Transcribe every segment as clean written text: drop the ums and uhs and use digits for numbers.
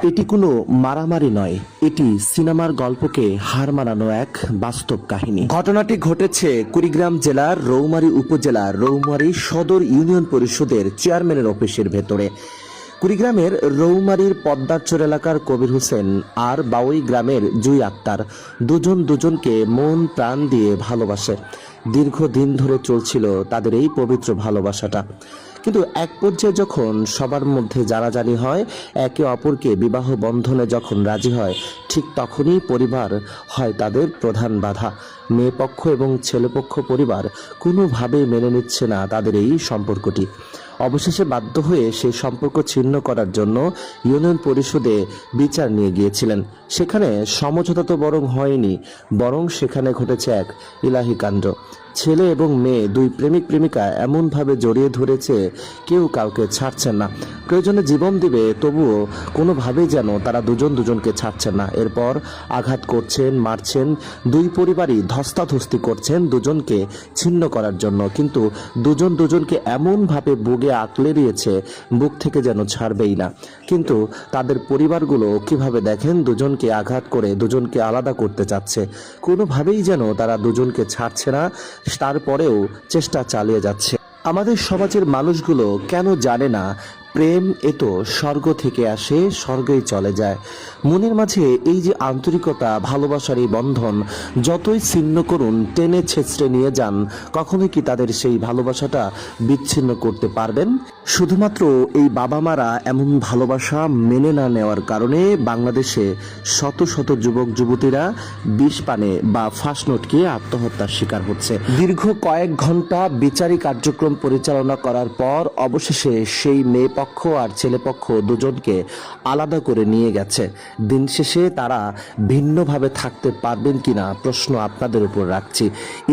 এটি কোনো মারামারি নয়, এটি সিনেমার গল্পকে হার মানানো এক বাস্তব কাহিনী। ঘটনাটি ঘটেছে কুড়িগ্রাম জেলার রৌমারী উপজেলার রৌমারী সদর ইউনিয়ন পরিষদের চেয়ারম্যানের অফিসের ভেতরে। কুড়িগ্রামের রৌমারীর পদ্মারচর এলাকার কবির হোসেন আর বাউই গ্রামের জুই আক্তার দুজন দুজনকে মন প্রাণ দিয়ে ভালোবাসে। দীর্ঘদিন ধরে চলছিল তাদের এই পবিত্র ভালোবাসাটা, কিন্তু এক পর্যায়ে যখন সবার মধ্যে জানাজানি হয়, একে অপরকে বিবাহ বন্ধনে যখন রাজি হয়, ঠিক তখনই পরিবার হয় তাদের প্রধান বাধা। মেয়ে পক্ষ এবং ছেলেপক্ষ পরিবার কোনোভাবেই মেনে নিচ্ছে না তাদের এই সম্পর্কটি। অবশেষে বাধ্য হয়ে সেই সম্পর্ক ছিন্ন করার জন্য ইউনিয়ন পরিষদে বিচার নিয়ে গিয়েছিলেন। সেখানে সমঝোতা তো বরং হয়নি, বরং সেখানে ঘটেছে এক ইলাহি কাণ্ড। ছেলে এবং মেয়ে দুই প্রেমিক প্রেমিকা এমনভাবে জড়িয়ে ধরেছে, কেউ কাউকে ছাড়ছেন না। প্রয়োজনে জীবন দিবে, তবুও কোনোভাবেই যেন তারা দুজন দুজনকে ছাড়ছেন না। এরপর আঘাত করছেন, মারছেন, দুই পরিবারই ধস্তাধস্তি করছেন দুজনকে ছিন্ন করার জন্য। কিন্তু দুজন দুজনকে এমনভাবে বুকে আঁকলে দিয়েছে, বুক থেকে যেন ছাড়বেই না। কিন্তু তাদের পরিবারগুলো কিভাবে দেখেন দুজনকে আঘাত করে দুজনকে আলাদা করতে চাচ্ছে, কোনোভাবেই যেন তারা দুজনকে ছাড়ছে না, তারপরেও চেষ্টা চালিয়ে যাচ্ছে। আমাদের সমাজের মানুষগুলো কেন জানে না প্রেম এ তো স্বর্গ থেকে আসে, স্বর্গেই চলে যায়। মনের মাঝে এই যে আন্তরিকতা, ভালোবাসার এই বন্ধন যতই ছিন্ন করুন, টেনে ছেঁচড়ে নিয়ে যান, কখনোই কি তাদের সেই ভালোবাসাটা বিচ্ছিন্ন করতে পারবেন? শুধুমাত্র এই বাবা মারা এমন ভালোবাসা মেনে না নেওয়ার কারণে বাংলাদেশে শত শত যুবক যুবতীরা বিষ পানে বা ফাঁসনোটকে আত্মহত্যার শিকার হচ্ছে। দীর্ঘ কয়েক ঘন্টা বিচারিক কার্যক্রম পরিচালনা করার পর অবশেষে সেই মেয়ে পক্ষ আর ছেলে পক্ষ দুজনকে আলাদা করে নিয়ে গেছে। দিন শেষে তারা ভিন্নভাবে থাকতে পারবেন কিনা প্রশ্ন আপনাদের উপর রাখছি।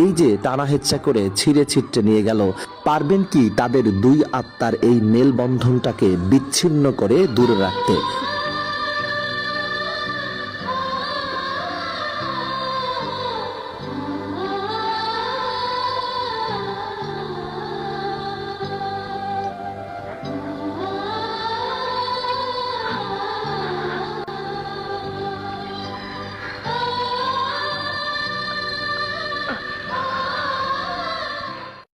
এই যে টানা হেচ্ছা করে ছিঁড়ে ছিটতে নিয়ে গেল, পারবেন কি তাদের দুই আত্মার এই মেলবন্ধনটাকে বিচ্ছিন্ন করে দূরে রাখতে?